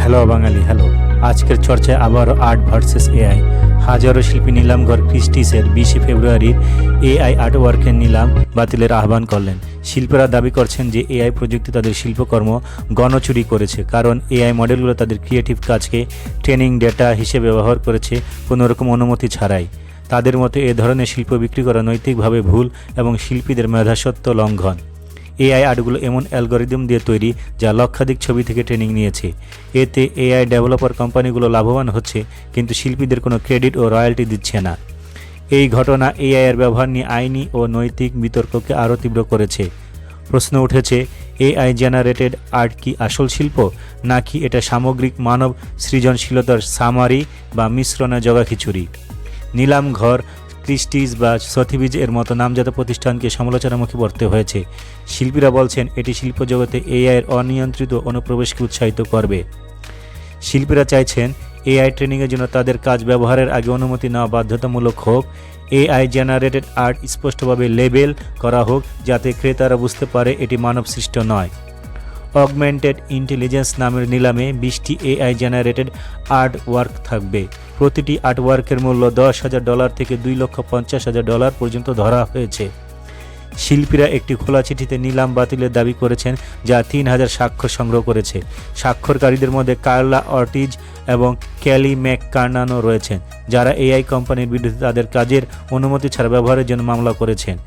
Hello বাঙালি, hello. আজকের চর্চায় আবারও আর্ট ভার্সেস এআই। হাজারো শিল্পী নিলামঘর ক্রিস্টিসের 20 ফেব্রুয়ারির এআই আর্ট ওয়ার্কের নিলাম বাতিলের আহ্বান করলেন। শিল্পীরা দাবি করছেন যে এআই প্রযুক্তি তাদের শিল্পকর্ম গণচুরি করেছে, কারণ এআই মডেলগুলো তাদের ক্রিয়েটিভ কাজকে ট্রেনিং ডেটা হিসেবে ব্যবহার করেছে কোনোরকম অনুমতি ছাড়াই। তাদের মতে এ ধরনের শিল্প বিক্রি করা নৈতিকভাবে ভুল এবং শিল্পীদের মেধাস্বত্ব লঙ্ঘন। এআই আর্টগুলো এমন অ্যালগরিদম দিয়ে তৈরি যা লক্ষাধিক ছবি থেকে ট্রেনিং নিয়েছে। এতে এআই ডেভেলপার কোম্পানিগুলো লাভবান হচ্ছে, কিন্তু শিল্পীদের কোনো ক্রেডিট ও রয়্যালটি দিচ্ছে না। এই ঘটনা এআই এর ব্যবহার নিয়ে আইনি ও নৈতিক বিতর্ককে আরও তীব্র করেছে। প্রশ্ন উঠেছে, এআই জেনারেটেড আর্ট কি আসল শিল্প, নাকি এটা সামগ্রিক মানব সৃজনশীলতার সামারি বা মিশ্রণে জগাখিচুড়ি? নিলামঘর ক্রিস্টিজ বা সথিবিজ এর মতো নামজাদা প্রতিষ্ঠানকে সমালোচনার মুখে পড়তে হয়েছে। শিল্পীরা বলছেন এটি শিল্প জগতে এআইয়ের অনিয়ন্ত্রিত অনুপ্রবেশকে উৎসাহিত করবে। শিল্পীরা চাইছেন এআই ট্রেনিংয়ের জন্য তাদের কাজ ব্যবহারের আগে অনুমতি নেওয়া বাধ্যতামূলক হোক। এআই জেনারেটেড আর্ট স্পষ্টভাবে লেবেল করা হোক, যাতে ক্রেতারা বুঝতে পারে এটি মানবসৃষ্ট নয়। অগমেন্টেড ইন্টেলিজেন্স নামের নিলামে 20টি এআই জেনারেটেড আর্ট ওয়ার্ক থাকবে। প্রতিটি আর্টওয়ার্কের মূল্য $10,000 থেকে $2,50,000 পর্যন্ত ধরা হয়েছে। শিল্পীরা একটি খোলা চিঠিতে নিলাম বাতিলের দাবি করেছেন, যা 3000 স্বাক্ষর সংগ্রহ করেছে। স্বাক্ষরকারীদের মধ্যে কার্লা অর্টিজ এবং ক্যালি ম্যাককার্নানো রয়েছেন, যারা এআই কোম্পানির বিরুদ্ধে তাদের কাজের অনুমতি ছাড়া ব্যবহারের জন্য মামলা করেছেন।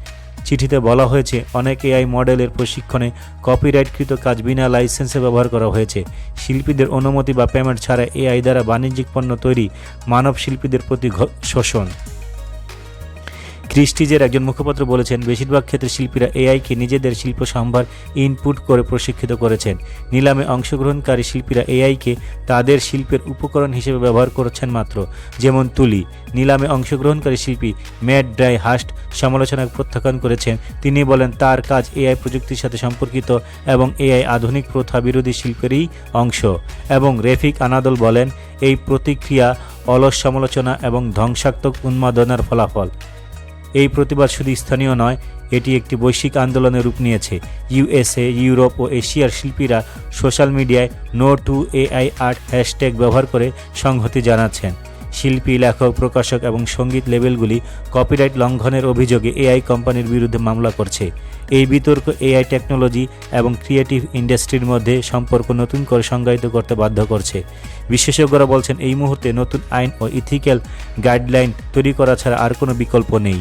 চিঠিতে বলা হয়েছে, অনেক এআই মডেলের প্রশিক্ষণে কপিরাইটকৃত কাজ বিনা লাইসেন্সে ব্যবহার করা হয়েছে। শিল্পীদের অনুমতি বা পেমেন্ট ছাড়া এআই দ্বারা বাণিজ্যিক পণ্য তৈরি মানব শিল্পীদের প্রতি শোষণ। ক্রিস্টিজের একজন মুখপাত্র বলেছেন, বেশিরভাগ ক্ষেত্রে শিল্পীরা এআইকে নিজেদের শিল্প সম্ভার ইনপুট করে প্রশিক্ষিত করেছেন। নিলামে অংশগ্রহণকারী শিল্পীরা এআইকে তাদের শিল্পের উপকরণ হিসেবে ব্যবহার করছেন মাত্র, যেমন তুলি। নিলামে অংশগ্রহণকারী শিল্পী ম্যাট ড্রাই হাস্ট সমালোচনা প্রত্যাখ্যান করেছেন। তিনি বলেন তার কাজ এআই প্রযুক্তির সাথে সম্পর্কিত এবং এআই আধুনিক প্রথা বিরোধী শিল্পেরই অংশ। এবং রেফিক আনাদল বলেন, এই প্রতিক্রিয়া অলস সমালোচনা এবং ধ্বংসাত্মক উন্মাদনার ফলাফল। এই প্রতিবাদ শুধু স্থানীয় নয়, এটি একটি বৈশ্বিক আন্দোলনের রূপ নিয়েছে। ইউএসএ, ইউরোপ ও এশিয়ার শিল্পীরা সোশ্যাল মিডিয়ায় no to AI art hashtag ব্যবহার করে সংহতি জানাচ্ছেন। শিল্পী, লেখক, প্রকাশক এবং সঙ্গীত লেবেলগুলি কপিরাইট লঙ্ঘনের অভিযোগে এআই কোম্পানির বিরুদ্ধে মামলা করছে। এই বিতর্ক এআই টেকনোলজি এবং ক্রিয়েটিভ ইন্ডাস্ট্রির মধ্যে সম্পর্ক নতুন করে সংজ্ঞায়িত করতে বাধ্য করছে। বিশেষজ্ঞরা বলছেন, এই মুহূর্তে নতুন আইন ও ইথিক্যাল গাইডলাইন তৈরি করা ছাড়া আর কোনো বিকল্প নেই।